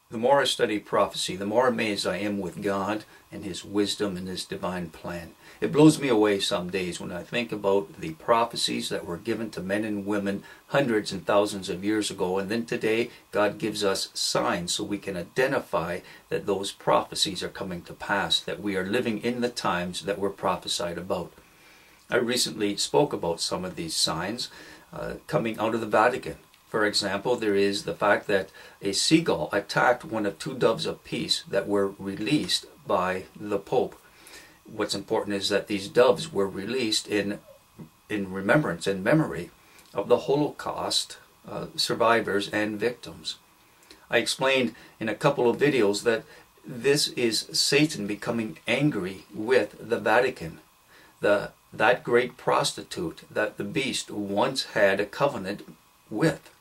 The more I study prophecy, the more amazed I am with God and His wisdom and His divine plan. It blows me away some days when I think about the prophecies that were given to men and women hundreds and thousands of years ago, and then today God gives us signs so we can identify that those prophecies are coming to pass, that we are living in the times that were prophesied about. I recently spoke about some of these signs coming out of the Vatican. For example, there is the fact that a seagull attacked one of two doves of peace that were released by the Pope. What's important is that these doves were released in remembrance and memory of the Holocaust survivors and victims. I explained in a couple of videos that this is Satan becoming angry with the Vatican, that great prostitute that the beast once had a covenant with.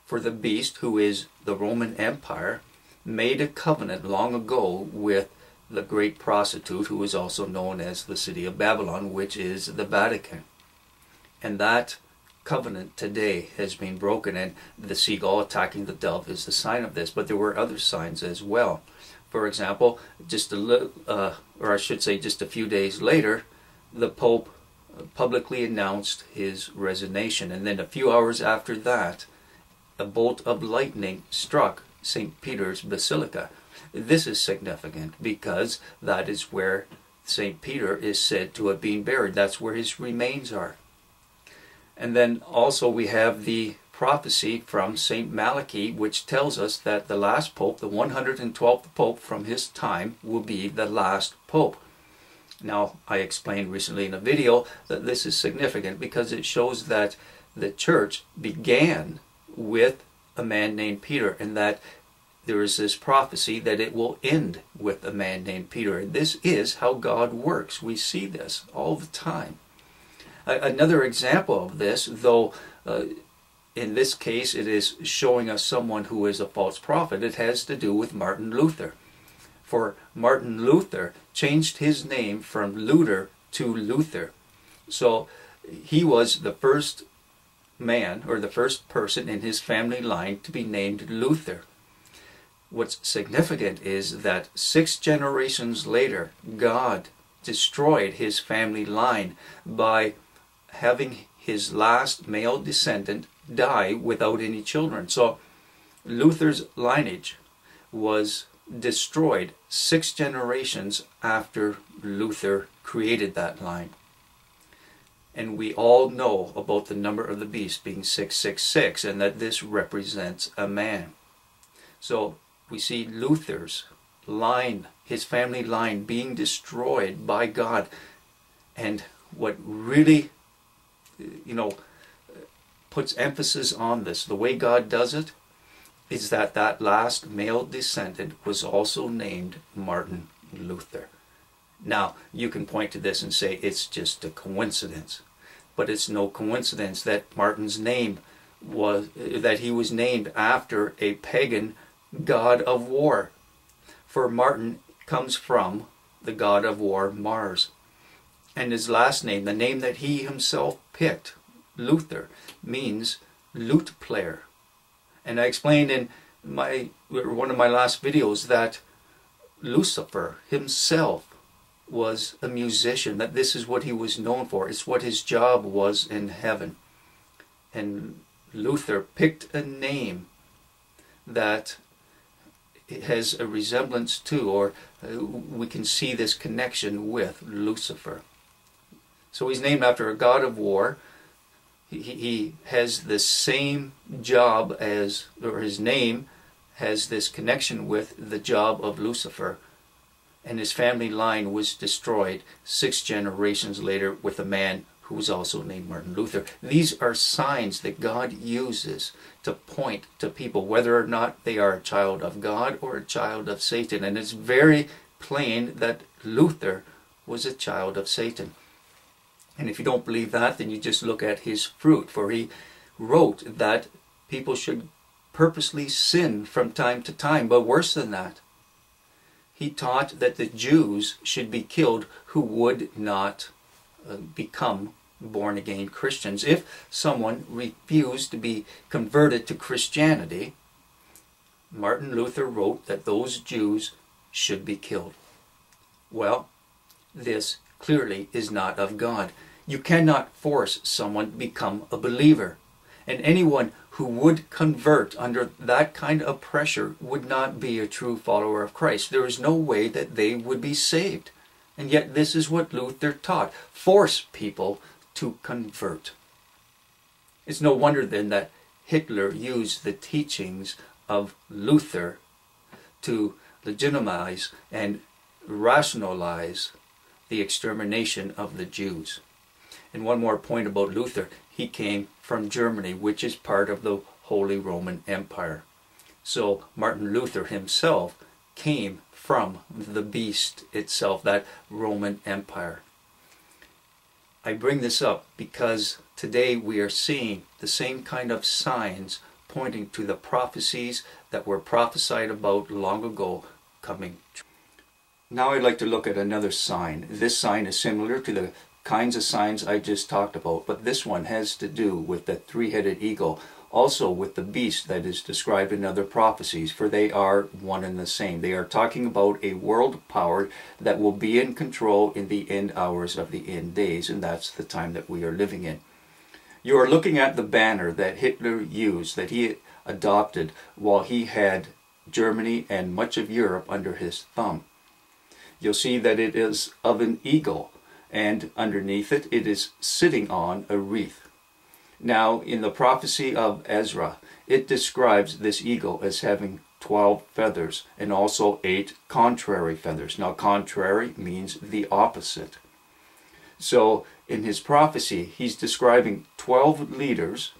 For the beast, who is the Roman Empire, made a covenant long ago with the great prostitute, who is also known as the city of Babylon, which is the Vatican. And that covenant today has been broken, and the seagull attacking the dove is the sign of this. But there were other signs as well. For example, just a few days later, the Pope publicly announced his resignation, and then a few hours after that, a bolt of lightning struck St. Peter's Basilica. This is significant because that is where St. Peter is said to have been buried. That's where his remains are. And then also we have the prophecy from St. Malachi, which tells us that the last pope, the 112th pope from his time, will be the last pope. Now, I explained recently in a video that this is significant because it shows that the church began with a man named Peter, and that there is this prophecy that it will end with a man named Peter. And this is how God works. We see this all the time. Another example of this, though in this case it is showing us someone who is a false prophet, it has to do with Martin Luther. For Martin Luther changed his name from Luther to Luther. So he was the first man, or the first person in his family line to be named Luther. What's significant is that 6 generations later, God destroyed his family line by having his last male descendant die without any children. So Luther's lineage was destroyed 6 generations after Luther created that line. And we all know about the number of the beast being 666, and that this represents a man. So we see Luther's line, his family line, being destroyed by God. And what really, puts emphasis on this, the way God does it, is that that last male descendant was also named Martin Luther. Now, you can point to this and say it's just a coincidence. But it's no coincidence that Martin's name was, that he was named after a pagan god of war. For Martin comes from the god of war Mars. And his last name, the name that he himself picked, Luther, means lute player. And I explained in one of my last videos that Lucifer himself was a musician, that this is what he was known for. It's what his job was in heaven. And Luther picked a name that has a resemblance to, or we can see this connection with Lucifer. So he's named after a god of war. He has the same job as, or his name has this connection with the job of Lucifer. And his family line was destroyed 6 generations later with a man who was also named Martin Luther. These are signs that God uses to point to people whether or not they are a child of God or a child of Satan. And it's very plain that Luther was a child of Satan. And if you don't believe that, then you just look at his fruit. For he wrote that people should purposely sin from time to time. But worse than that, he taught that the Jews should be killed who would not become born-again Christians. If someone refused to be converted to Christianity, Martin Luther wrote that those Jews should be killed. Well, this clearly is not of God. You cannot force someone to become a believer. And anyone who would convert under that kind of pressure would not be a true follower of Christ. There is no way that they would be saved. And yet this is what Luther taught. Force people to convert. It's no wonder then that Hitler used the teachings of Luther to legitimize and rationalize the extermination of the Jews. And one more point about Luther. He came from Germany, which is part of the Holy Roman Empire. So Martin Luther himself came from the beast itself, that Roman Empire. I bring this up because today we are seeing the same kind of signs pointing to the prophecies that were prophesied about long ago coming true. Now I'd like to look at another sign. This sign is similar to the kinds of signs I just talked about, but this one has to do with the 3-headed eagle, also with the beast that is described in other prophecies, for they are one and the same. They are talking about a world power that will be in control in the end hours of the end days, and that's the time that we are living in. You are looking at the banner that Hitler used, that he adopted while he had Germany and much of Europe under his thumb. You'll see that it is of an eagle, and underneath it, it is sitting on a wreath. Now, in the prophecy of Esdras, it describes this eagle as having 12 feathers and also 8 contrary feathers. Now, contrary means the opposite. So, in his prophecy, he's describing 12 leaders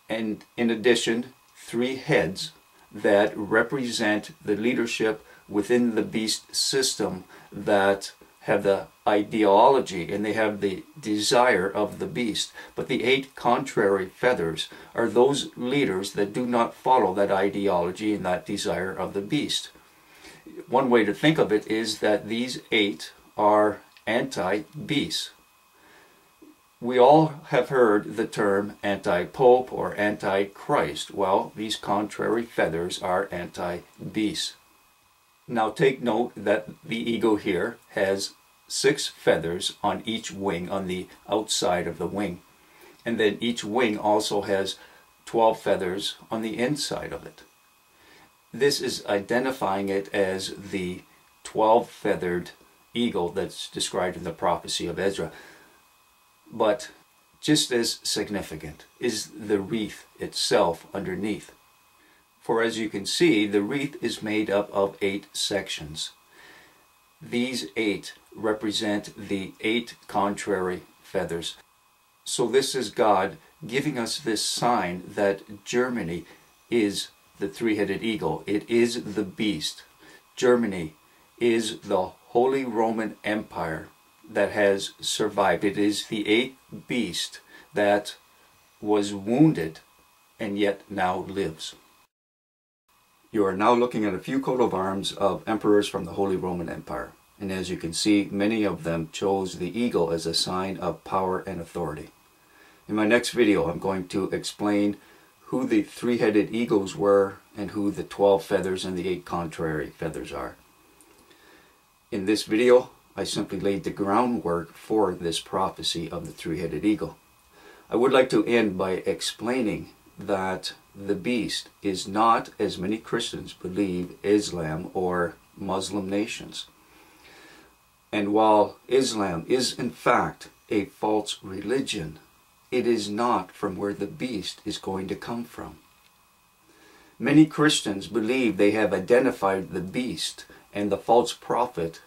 and in addition 3 heads that represent the leadership within the beast system that have the ideology and they have the desire of the beast. But the 8 contrary feathers are those leaders that do not follow that ideology and that desire of the beast. One way to think of it is that these 8 are anti-beast. We all have heard the term anti-pope or anti-Christ. Well, these contrary feathers are anti-beast. Now take note that the eagle here has 6 feathers on each wing, on the outside of the wing. And then each wing also has 12 feathers on the inside of it. This is identifying it as the 12-feathered eagle that's described in the prophecy of Esdras. But just as significant is the wreath itself underneath. For as you can see, the wreath is made up of 8 sections. These 8 represent the 8 contrary feathers. So this is God giving us this sign that Germany is the 3-headed eagle. It is the beast. Germany is the Holy Roman Empire that has survived. It is the 8th beast that was wounded and yet now lives. You are now looking at a few coat of arms of emperors from the Holy Roman Empire. And as you can see, many of them chose the eagle as a sign of power and authority. In my next video, I'm going to explain who the 3-headed eagles were and who the 12 feathers and the 8 contrary feathers are. In this video, I simply laid the groundwork for this prophecy of the 3-headed eagle. I would like to end by explaining that the beast is not, as many Christians believe, Islam or Muslim nations. And while Islam is in fact a false religion, it is not from where the beast is going to come from. Many Christians believe they have identified the beast and the false prophet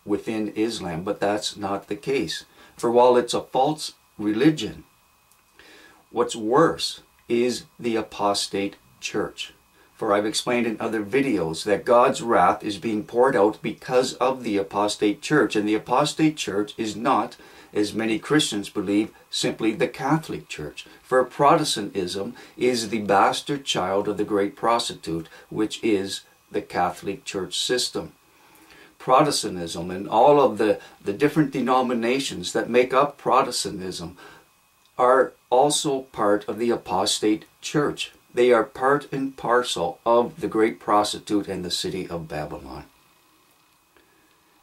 within Islam, but that's not the case. For while it's a false religion, what's worse is the apostate church. For I've explained in other videos that God's wrath is being poured out because of the apostate church. And the apostate church is not, as many Christians believe, simply the Catholic Church. For Protestantism is the bastard child of the great prostitute, which is the Catholic Church system. Protestantism and all of the different denominations that make up Protestantism are also part of the apostate church. They are part and parcel of the great prostitute and the city of Babylon.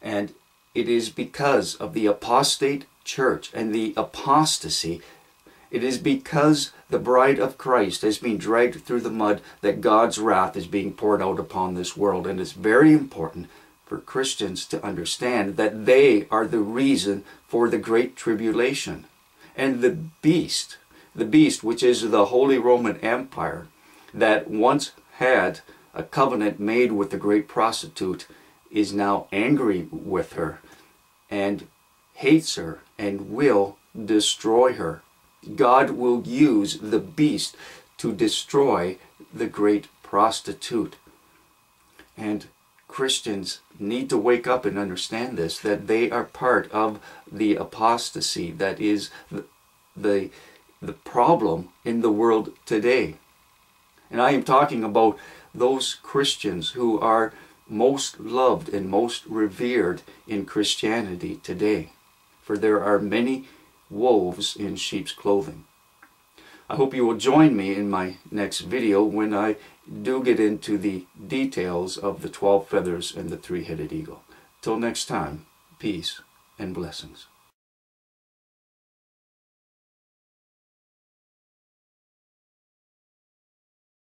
And it is because of the apostate church and the apostasy, it is because the bride of Christ has been dragged through the mud that God's wrath is being poured out upon this world. And it's very important for Christians to understand that they are the reason for the great tribulation. And the beast, which is the Holy Roman Empire, that once had a covenant made with the great prostitute, is now angry with her and hates her and will destroy her. God will use the beast to destroy the great prostitute. And Christians need to wake up and understand this, that they are part of the apostasy that is the problem in the world today. And I am talking about those Christians who are most loved and most revered in Christianity today. For there are many wolves in sheep's clothing. I hope you will join me in my next video when I do get into the details of the 12 feathers and the 3-headed eagle. Till next time, peace and blessings.